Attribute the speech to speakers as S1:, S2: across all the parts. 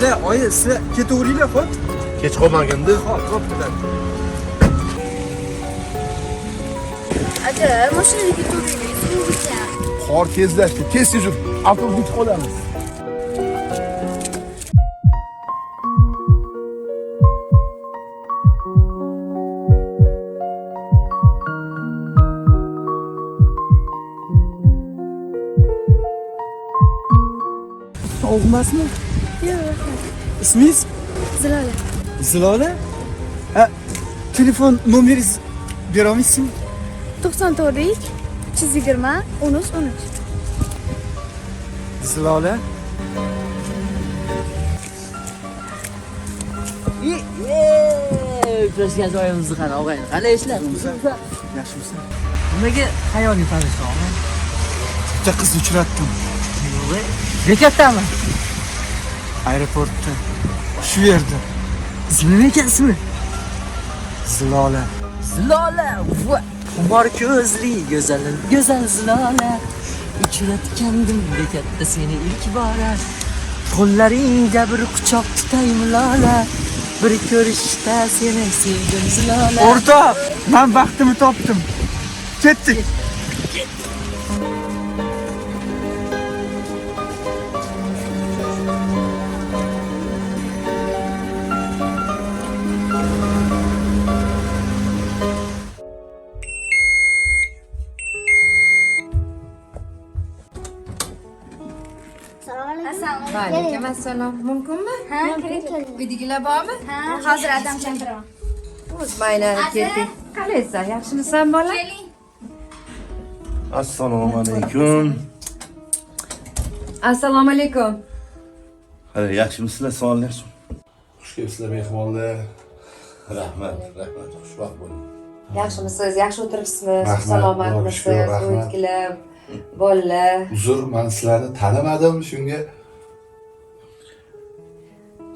S1: Ada, oyi, siz ketaveringlar, xo'p?
S2: Kech qolmaganda.
S1: Xo'p, bilan.
S3: Ada, mashinaga ketaveraylik, sovuqcha.
S2: Qor tezlashdi. Tez yur. Avtobus yetib qolamiz.
S1: Sovuqmasmi?
S3: Yo'q,
S1: Ismingiz?
S3: Zilola.
S1: Zilola? Ha, telefon nomeringiz bera olmaysizmi?
S3: 94 320 13 13.
S1: Zilola?
S4: Uchrashgan joyimizni qani, og'ayni. Qanday ishlar?
S1: Yaxshimisan?
S4: Nimaga xayoliy parishon?
S1: Bitta qizni uchratdim.
S4: Bekatdami?
S1: Aeroportda. Shu yerda.
S4: Ismi nima ekan ismi?
S1: Zilola.
S4: Zilola. Xumor ko'zli, go'zal Zilola. Uchratgandim bekatda seni ilk bora. Qo'llaringda bir quchoq tutaymi Lola. Bir ko'rishda seni sevdim Zilola.
S1: O'rtoq, men vaqtimni topdim. Ketdik.
S5: Alaykum assalom. Mumkinmi?
S3: Ha, keling.
S5: Uydagilar bormi?
S3: Ha, hozir adam chaqiraman.
S5: O'z maylanib ketdik. Qalaysan? Yaxshimisan bola?
S3: Keling.
S2: Assalomu alaykum.
S5: Assalomu alaykum.
S2: Hali yaxshimisizlar? Sog'liqmi?
S6: Xush kelibsizlar mehmonlar.
S2: Rahmat. Xushvaqt bo'ling.
S5: Yaxshimisiz? Yaxshi o'tiribsizmi?
S6: Rahmat,
S5: Salomatmisiz?
S6: shukr, rahmat.
S5: O'tkilar, bolalar.
S6: Uzr, men sizlarni tanimadim, shunga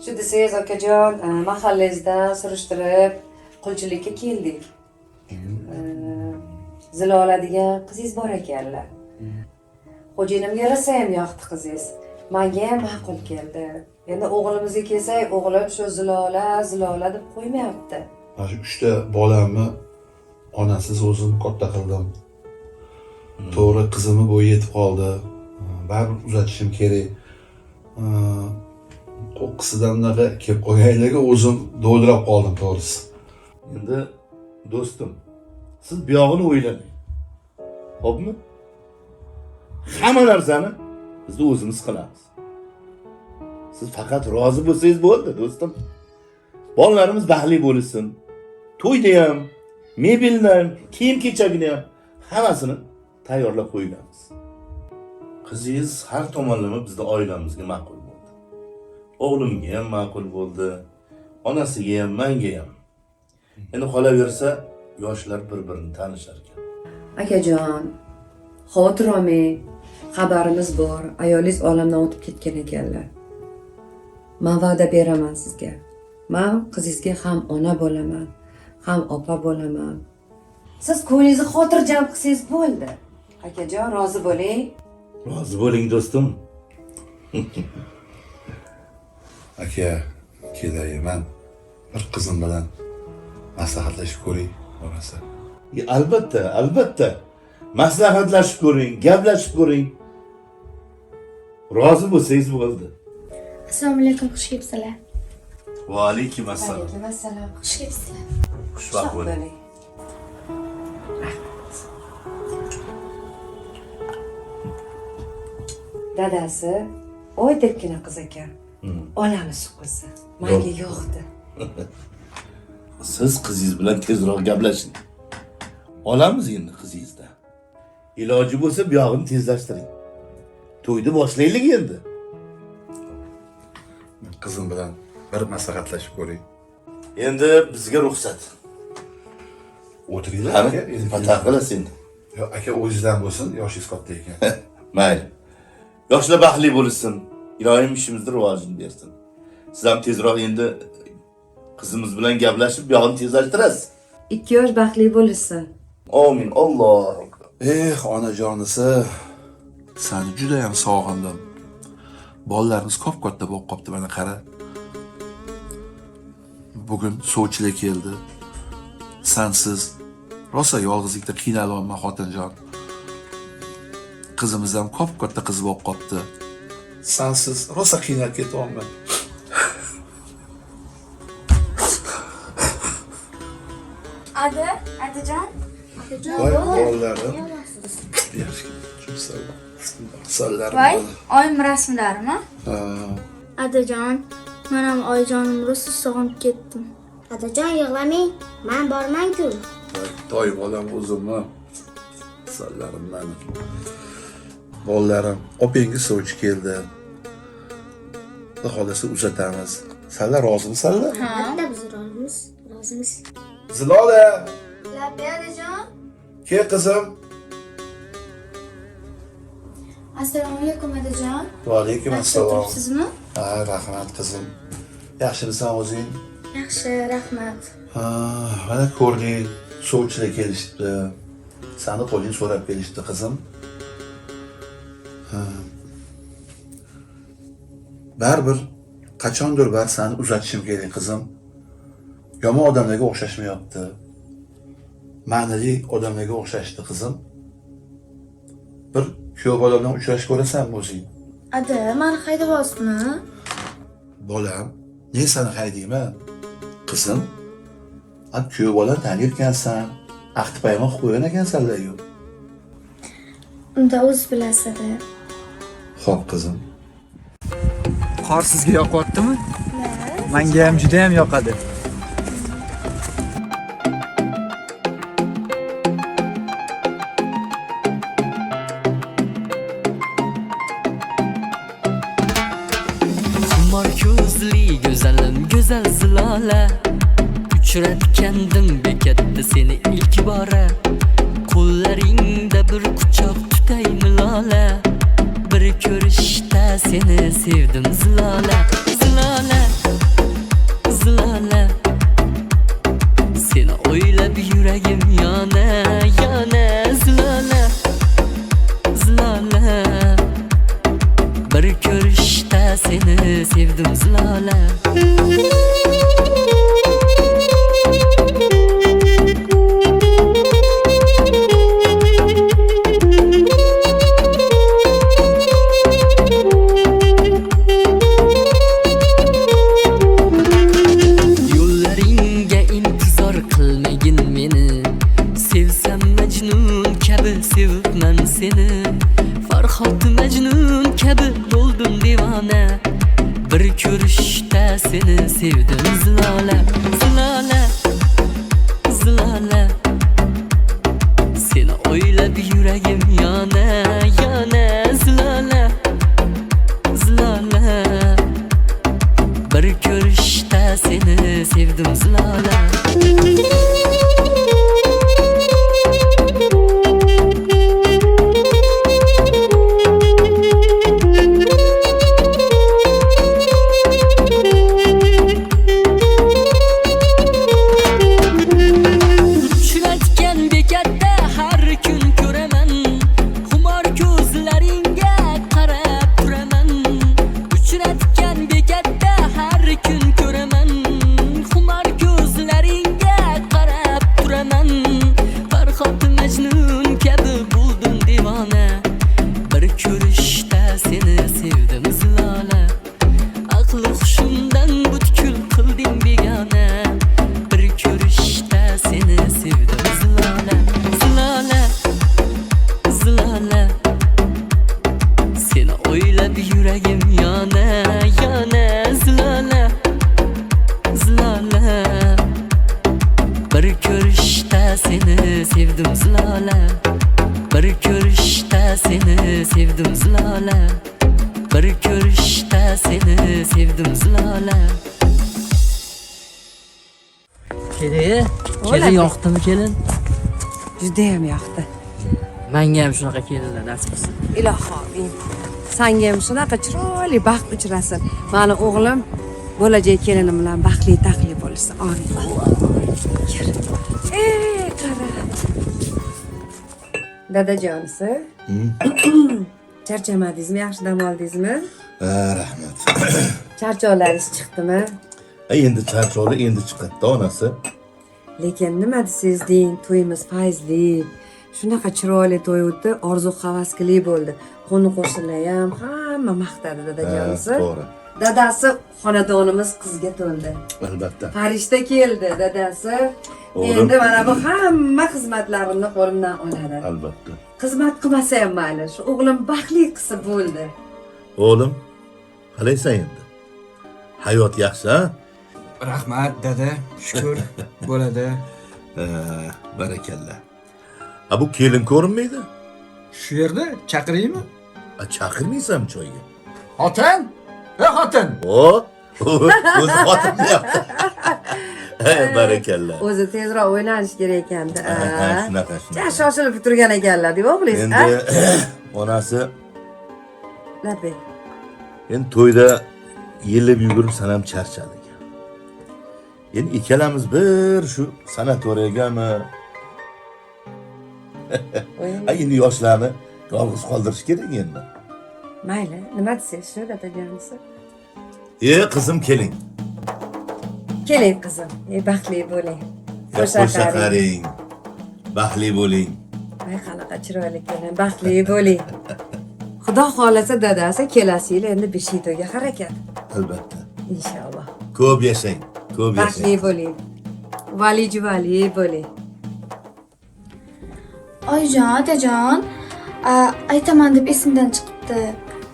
S5: Shu desangiz, akajon, mahallangizdan surishtirib, qulchilikka keldik. Zilola degan qizingiz bor ekanlar. Xo'jayinimga rosa ham yoqdi qizingiz. Menga ham ma'qul keldi. Endi o'g'limizga kelsak, o'g'lim shu Zilola deb qo'ymayapti.
S6: mana shu 3 ta bolamni onasiz o'zim katta qildim. To'g'ri, qizimni bo'yi yetib qoldi. Baribir uzatishim kerak. Qo'qqisidan unaqa kelib qolganlarga o'zim do'ldirab qoldim to'g'risi.
S2: Endi do'stim, siz bu yog'ini o'ylamang. Xo'pmi? Hamma narsani biz o'zimiz qilamiz. Siz faqat rozi bo'lsangiz bo'ldi, do'stim. Bolalarimiz baxtli bo'lsin. To'yda ham, mebelni ham, kiyim-kechagini ham hammasini tayyorlab qo'yganmiz. Qizingiz har tomonlama bizning oilamizga ma'qul bo'ldi. O'g'limga ham ma'qul bo'ldi, onasiga ham, menga ham. Endi qolaversa, yoshlar bir-birini tanishar ekan.
S5: Akajon, xavotir olmang. Xabarimiz bor. Ayolingiz olamdan o'tib ketgan ekanlar. Men va'da beraman sizga. Men qizingizga ham ona bo'laman, ham opa bo'laman. Siz ko'nglingizni xotirjam qilsangiz bo'ldi. Akajon, rozi bo'ling.
S2: Rozi bo'ling do'stim.
S6: Aka, kelay, men bir qizim bilan maslahatlashib ko'ring, bo'lmasa.
S2: Albatta. Maslahatlashib ko'ring, gaplashib ko'ring. Rozi bo'lsangiz bo'ldi.
S3: Assalomu alaykum, xush kelibsizlar.
S2: Va alaykum assalom.
S5: Alaykum assalom.
S3: Xush kelibsizlar.
S2: Xushvaqt bo'ling.
S5: Dadasi oydekkina qiz ekan. Olamiz qizi. Menga yoqdi.
S2: Siz qizingiz bilan tezroq gaplashing. Olamiz endi qizingizdan. Iloji bo'lsa bu yog'ini tezlashtiring. To'yni boshlaylik endi.
S6: Qizim bilan bir maslahatlashib ko'ring.
S2: Endi bizga ruxsat.
S6: O'tiringlar
S2: Qani,
S6: aka.
S2: fatah qilasan.
S6: Yo'q, aka o'zingizdan bo'lsin, yoshingiz katta ekan.
S2: Mayli. Yoshlar baxtli bo'lsin. Ilohim ishimizda rivojini bersin. Siz ham tezroq endi qizimiz bilan gaplashib, bu yog'ini tezlashtirasiz.
S5: 2 yosh baxtli bo'lsin.
S2: Amin. Alloh.
S6: Onajonisi, seni juda ham sog'indim. Bolalarimiz ko'p katta bo'lib qopti, mana qara. bugun sovchilar keldi. Sensiz rosa yolg'izlikda qiynalmayman xotinjon. Qizimiz ham katta qiz bo'lib qopti. Sensiz rosa qiynalib ketyapman.
S3: Adajon.
S6: Voy bolalarım. Sallarim.
S7: Voy, oyim rasmlarimi?
S6: Ha.
S3: Adajon, men ham oyijonim rosa sog'inib ketdim.
S8: Adajon yig'lamang, men borman-ku.
S6: Toy bolam o'zimmi? Sallarim meni. Bolalarim, opingiz sovchi keldi. Xudo xolasa uzatamiz. Sizlar rozimisanlar?
S8: Albatta biz rozimiz.
S6: Zilola,
S3: Labbi adajon.
S6: kel qizim.
S3: Assalomu alaykum adajon.
S6: Va alaykum
S3: Yaxshi
S6: assalom.
S3: o'tiribsizmi?
S6: Ha, rahmat qizim. Yaxshimisan o'zing?
S3: Yaxshi, rahmat.
S6: Ha, mana ko'rding, sovchilar kelishdi. Seni qo'ling so'rab kelishdi qizim. Ha. Baribir qachondir seni uzatishim kerak qizim. Yomon odamlarga o'xshashmayapti. Ma'nali odamlarga o'xshashdi qizim. Bir kuyov bola bilan uchrashib ko'rasanmi o'zing?
S3: Ada, meni haydayapsizmi?
S6: Bolam, ne seni haydayman? Qizim, kuyov bola taniyotgansan, ahd paymon qilib qo'ygan ekansanlar-ku.
S3: Unda o'z bilasiz ada.
S6: Xo'p qizim.
S1: Qor sizga yoqyaptimi? Menga ham juda ham yoqadi.
S4: Xumor ko'zli go'zalim go'zal zilola, uchratgandim bekatda seni ilk bora. Qo'llaringda bir quchoq tutay milola, bir ko'rishda seni sevdim zilola. Zilola, zilola, seni o'ylab yuragim yana yana. Zilola, zilola, bir ko'rishda seni sevdim zilola. Yo'llaringga intizor qilmagin meni, sevsam majnun kabi sevibman seni. Farhod majnun kabi bo'ldim divona, bir ko'rishda seni sevdim zilola. Zilola, zilola, seni o'ylab yuragim yana yana. Zilola, zilola, bir ko'rishda seni sevdim zilola. Uchratgan bekatda har kun ko'raman, xumor ko'zlaringga qarab turaman. Uchratgan bekatda har kun ko'raman, xumor ko'zlaringga qarab turaman. Farhod majnun kabi bo'ldim divona, bir ko'rishda seni sevdim zilola. Aqli hushimdan butkul qilding begona, bir ko'rishda seni sevdim zilola. Zilola, zilola, seni o'ylab yuragim yana yana. Zilola, zilola, bir ko'rishda seni sevdim zilola. Bir ko'rishda seni sevdim zilola. Bir ko'rishda seni sevdim zilola. Kelin, kelin yoqdimi kelin?
S5: Judayam yoqdi.
S4: Menga ham shunaqa kelinlar nasib qilsin.
S5: Ilohim, senga ham shunaqa chiroyli baxt uchrasin. Mani o'g'lim bo'lajak kelinim bilan baxtli taqli bo'lishsa. Amin. Kir. Qara. Dadajonisi. Charchamadingizmi? Yaxshi dam oldingizmi?
S2: Rahmat.
S5: Charchovlaringiz chiqdimi?
S2: Endi charchoqli endi chiqadi onasi.
S5: Lekin nima desangiz deng, to'yimiz fayzli. Shunaqa chiroyli to'y o'tdi, orzu havaskili bo'ldi. Qo'ni qo'shnilar ham hamma maqtadi dadajonisi.
S2: To'g'ri.
S5: Dadasi xonadonimiz qizga to'ldi.
S2: Albatta.
S5: Farishta keldi dadasi.
S2: O'g'lim.
S5: Endi mana bu hamma xizmatlarimni qo'limdan oladi.
S2: Albatta.
S5: Xizmat qilmasa ham mayli, shu o'g'lim baxtli qilsa bo'ldi.
S2: O'g'lim, qalaysan endi? Hayot yaxshi, ha?
S1: Rahmat dada, shukur bo'ladi.
S2: Barakalla. Bu kelin ko'rinmaydi?
S1: Shu yerda chaqiraymi?
S2: Chaqirmaysan choyga.
S1: Xotin? Xotin.
S2: O'zi xotin deyapti. Barakalla.
S5: O'zi tezroq o'ylanish kerak ekanda.
S2: Shunaqa.
S5: Ja shoshilib turgan ekanlar, deb o'g'lingiz.
S2: Endi onasi
S5: Nabi.
S2: endi to'yda yelib yugurib sanam charchadi ekan. Endi ikkalamiz bir shu sanatoriyagami? Endi yoshlarni yolg'iz qoldirish kerak endi.
S5: Mayli, nima desangiz shu dadajonisi?
S2: Qizim keling.
S5: Keling qizim, baxtli bo'ling.
S2: Qo'sha qaring. Baxtli bo'ling.
S5: Ay qanaqa chiroyli kelin, baxtli bo'ling. Xudo xolasa dadasi kelasi yil endi Beshito'ga harakat.
S2: Albatta.
S5: Inshaalloh.
S2: Ko'p yashang. Ko'p
S5: Baxtli
S2: yashang.
S5: bo'ling. Vali bo'ling.
S3: Oyijon, otajon, aytaman deb esimdan chiqibdi.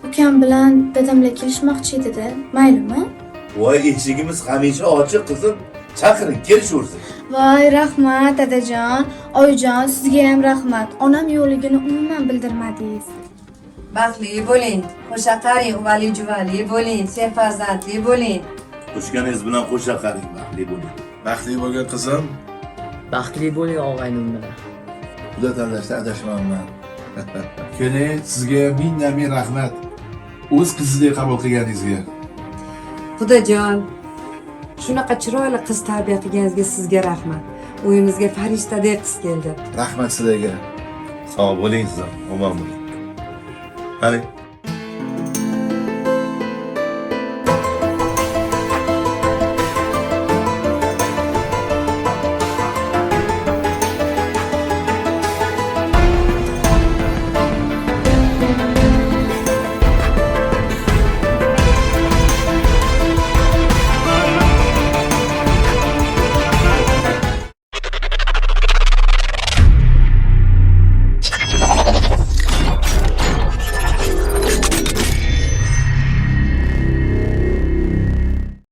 S3: Ukam bilan dadamlar kelishmoqchi edi-da. Maylimi?
S2: Voy, eshigimiz hamisha ochiq qizim. Chaqiring, kelishaversin.
S3: Voy, rahmat dadajon. Oyijon, sizga ham rahmat. Onam yo'qligini umuman bildirmadingiz.
S5: Baxtli bo'ling. Qo'sha qaring, vali bo'ling, serfarzandli bo'ling.
S2: Qo'shganingiz bilan qo'sha qaring, baxtli bo'ling.
S6: Baxtli bo'lgan qizim.
S4: Baxtli bo'ling og'aynim bilan.
S6: Xudo tanlashda adashmayman. Keling, sizga ming rahmat. O'z qizingizdek qabul qilganingizga.
S5: Xudojon, shunaqa chiroyli qiz tarbiya qilganingizga sizga rahmat. Uyimizga farishtadek qiz keldi.
S6: Rahmat sizlarga.
S2: Sog' bo'ling siz, omon bo'ling. Qani,